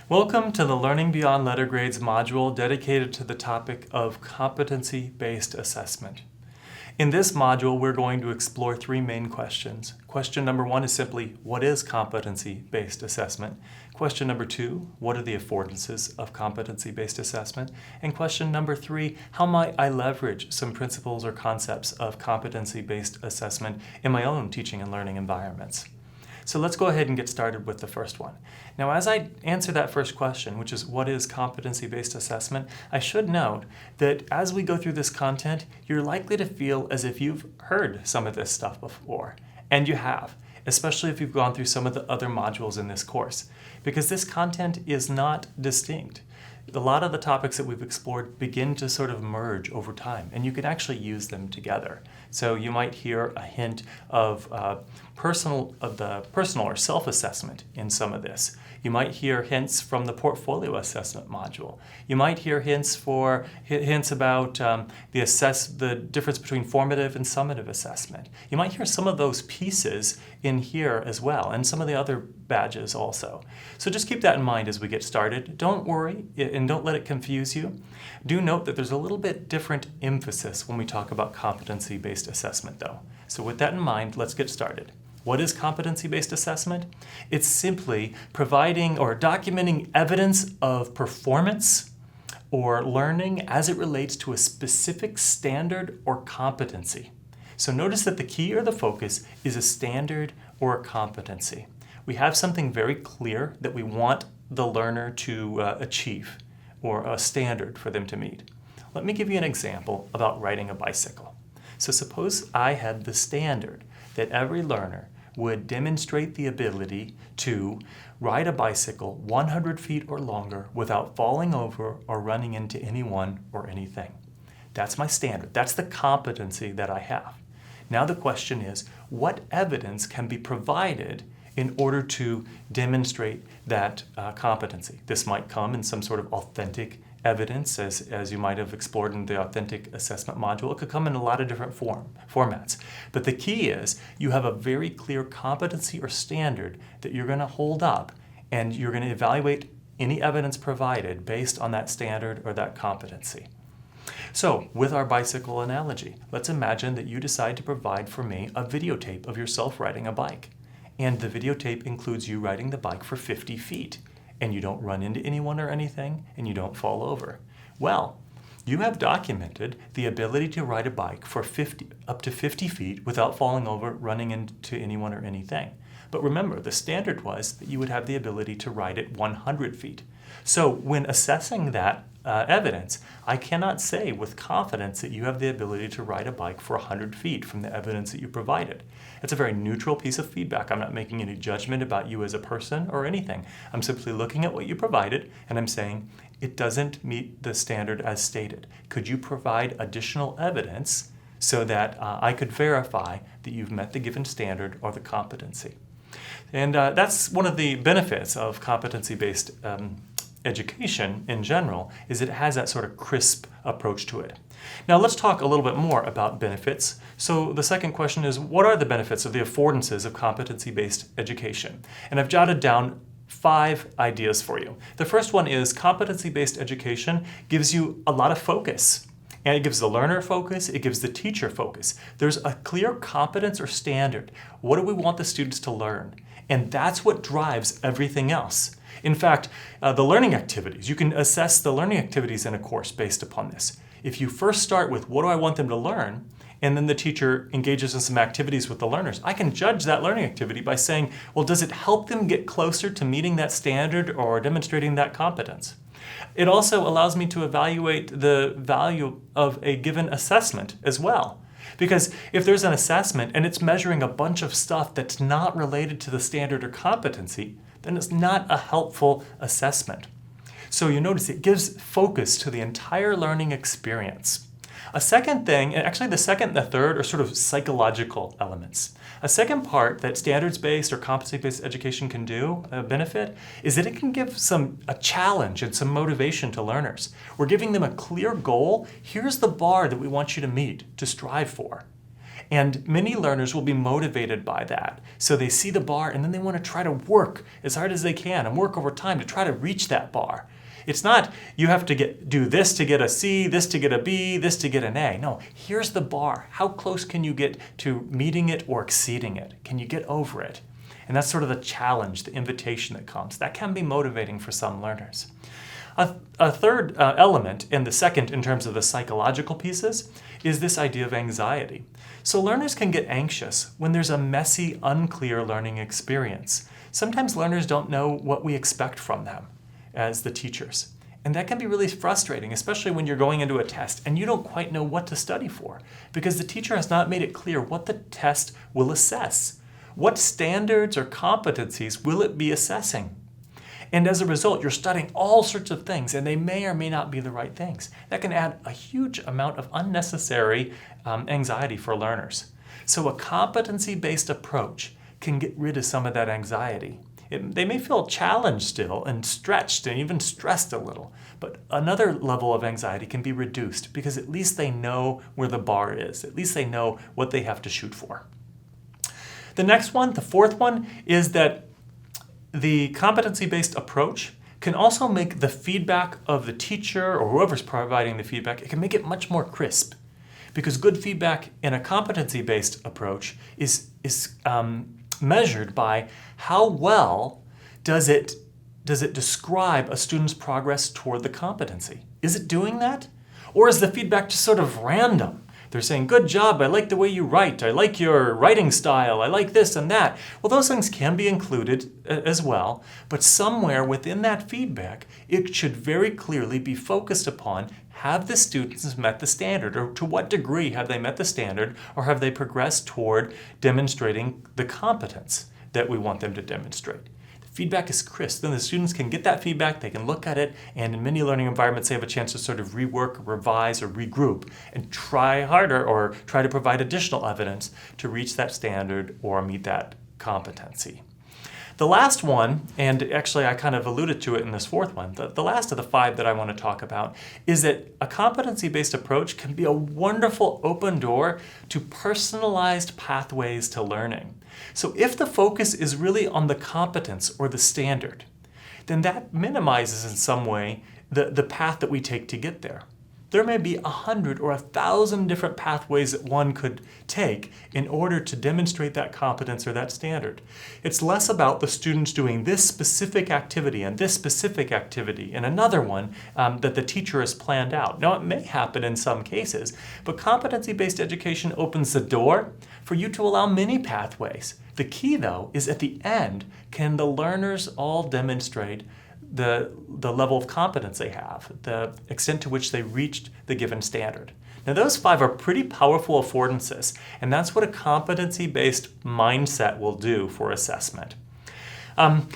Welcome to the Learning Beyond Letter Grades module dedicated to the topic of competency-based assessment. In this module, we're going to explore three main questions. Question number one is simply, what is competency-based assessment? Question number two, what are the affordances of competency-based assessment? And question number three, how might I leverage some principles or concepts of competency-based assessment in my own teaching and learning environments? So let's go ahead and get started with the first one. Now, as I answer that first question, which is what is competency-based assessment, I should note that as we go through this content, you're likely to feel as if you've heard some of this stuff before, and you have, especially if you've gone through some of the other modules in this course, because this content is not distinct. A lot of the topics that we've explored begin to sort of merge over time, and you can actually use them together. So you might hear a hint of personal or self-assessment in some of this. You might hear hints from the portfolio assessment module. You might hear hints about the difference between formative and summative assessment. You might hear some of those pieces in here as well, and some of the other badges also. So just keep that in mind as we get started. Don't worry and don't let it confuse you. Do note that there's a little bit different emphasis when we talk about competency-based assessment though. So with that in mind, let's get started. What is competency-based assessment? It's simply providing or documenting evidence of performance or learning as it relates to a specific standard or competency. So notice that the key or the focus is a standard or a competency. We have something very clear that we want the learner to achieve, or a standard for them to meet. Let me give you an example about riding a bicycle. So suppose I had the standard that every learner would demonstrate the ability to ride a bicycle 100 feet or longer without falling over or running into anyone or anything. That's my standard. That's the competency that I have. Now the question is, what evidence can be provided in order to demonstrate that competency? This might come in some sort of authentic evidence, as you might have explored in the authentic assessment module. It could come in a lot of different formats. But the key is you have a very clear competency or standard that you're going to hold up, and you're going to evaluate any evidence provided based on that standard or that competency. So with our bicycle analogy, let's imagine that you decide to provide for me a videotape of yourself riding a bike. And the videotape includes you riding the bike for 50 feet. And you don't run into anyone or anything, and you don't fall over. Well, you have documented the ability to ride a bike for up to 50 feet without falling over, running into anyone or anything. But remember, the standard was that you would have the ability to ride it 100 feet. So when assessing that evidence, I cannot say with confidence that you have the ability to ride a bike for 100 feet from the evidence that you provided. It's a very neutral piece of feedback. I'm not making any judgment about you as a person or anything. I'm simply looking at what you provided, and I'm saying it doesn't meet the standard as stated. Could you provide additional evidence so that I could verify that you've met the given standard or the competency? And that's one of the benefits of competency-based education in general, is it has that sort of crisp approach to it. Now let's talk a little bit more about benefits. So the second question is, what are the benefits of the affordances of competency-based education? And I've jotted down 5 ideas for you. The first one is competency-based education gives you a lot of focus. And it gives the learner focus, it gives the teacher focus. There's a clear competence or standard. What do we want the students to learn? And that's what drives everything else. In fact, the learning activities, you can assess the learning activities in a course based upon this. If you first start with what do I want them to learn, and then the teacher engages in some activities with the learners, I can judge that learning activity by saying, well, does it help them get closer to meeting that standard or demonstrating that competence? It also allows me to evaluate the value of a given assessment as well. Because if there's an assessment and it's measuring a bunch of stuff that's not related to the standard or competency, then it's not a helpful assessment. So you notice it gives focus to the entire learning experience. A second thing, and actually the second and the third are sort of psychological elements. A second part that standards-based or competency-based education can do, a benefit, is that it can give a challenge and some motivation to learners. We're giving them a clear goal. Here's the bar that we want you to meet, to strive for. And many learners will be motivated by that. So they see the bar and then they want to try to work as hard as they can and work over time to try to reach that bar. It's not you have to do this to get a C, this to get a B, this to get an A. No, here's the bar. How close can you get to meeting it or exceeding it? Can you get over it? And that's sort of the challenge, the invitation that comes. That can be motivating for some learners. A third element, and the second in terms of the psychological pieces, is this idea of anxiety. So learners can get anxious when there's a messy, unclear learning experience. Sometimes learners don't know what we expect from them as the teachers. And that can be really frustrating, especially when you're going into a test and you don't quite know what to study for because the teacher has not made it clear what the test will assess. What standards or competencies will it be assessing? And as a result, you're studying all sorts of things, and they may or may not be the right things. That can add a huge amount of unnecessary anxiety for learners. So a competency-based approach can get rid of some of that anxiety. They may feel challenged still and stretched and even stressed a little, but another level of anxiety can be reduced because at least they know where the bar is. At least they know what they have to shoot for. The next one, the fourth one, is that the competency-based approach can also make the feedback of the teacher or whoever's providing the feedback, it can make it much more crisp. Because good feedback in a competency-based approach is measured by how well does it describe a student's progress toward the competency. Is it doing that? Or is the feedback just sort of random? They're saying, good job, I like the way you write, I like your writing style, I like this and that. Well, those things can be included as well, but somewhere within that feedback, it should very clearly be focused upon, have the students met the standard, or to what degree have they met the standard, or have they progressed toward demonstrating the competence that we want them to demonstrate. Feedback is crisp. Then the students can get that feedback, they can look at it, and in many learning environments, they have a chance to sort of rework, revise, or regroup, and try harder or try to provide additional evidence to reach that standard or meet that competency. The last one, and actually I kind of alluded to it in this fourth one, the last of the five that I want to talk about is that a competency-based approach can be a wonderful open door to personalized pathways to learning. So if the focus is really on the competence or the standard, then that minimizes in some way the path that we take to get there. There may be 100 or 1,000 different pathways that one could take in order to demonstrate that competence or that standard. It's less about the students doing this specific activity and this specific activity and another one that the teacher has planned out. Now, it may happen in some cases, but competency-based education opens the door for you to allow many pathways. The key, though, is at the end, can the learners all demonstrate the level of competence they have, the extent to which they reached the given standard. Now those five are pretty powerful affordances, and that's what a competency-based mindset will do for assessment.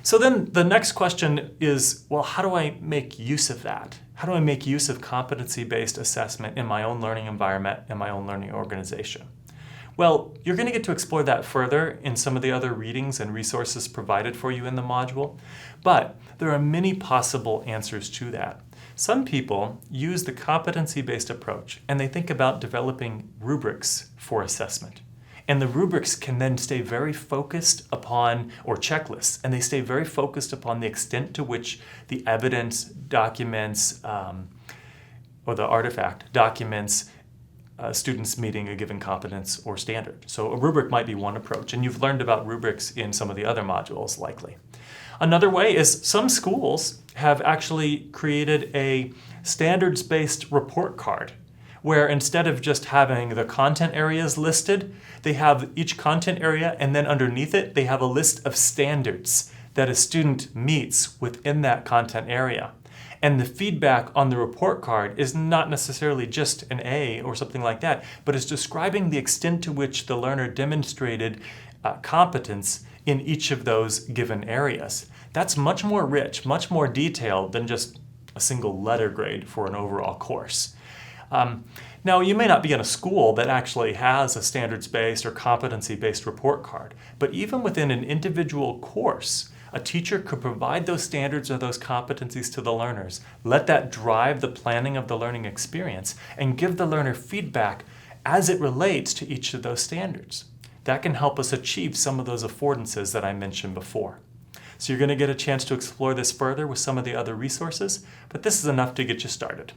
So then the next question is, well, how do I make use of that? How do I make use of competency-based assessment in my own learning environment and my own learning organization? Well, you're going to get to explore that further in some of the other readings and resources provided for you in the module, but there are many possible answers to that. Some people use the competency-based approach and they think about developing rubrics for assessment. And the rubrics can then stay very focused upon, or checklists, and they stay very focused upon the extent to which the evidence documents, or the artifact documents students meeting a given competence or standard. So a rubric might be one approach, and you've learned about rubrics in some of the other modules likely. Another way is some schools have actually created a standards-based report card where instead of just having the content areas listed, they have each content area and then underneath it they have a list of standards that a student meets within that content area. And the feedback on the report card is not necessarily just an A or something like that, but is describing the extent to which the learner demonstrated competence in each of those given areas. That's much more rich, much more detailed than just a single letter grade for an overall course. Now, you may not be in a school that actually has a standards-based or competency-based report card, but even within an individual course, a teacher could provide those standards or those competencies to the learners, let that drive the planning of the learning experience, and give the learner feedback as it relates to each of those standards. That can help us achieve some of those affordances that I mentioned before. So you're going to get a chance to explore this further with some of the other resources, but this is enough to get you started.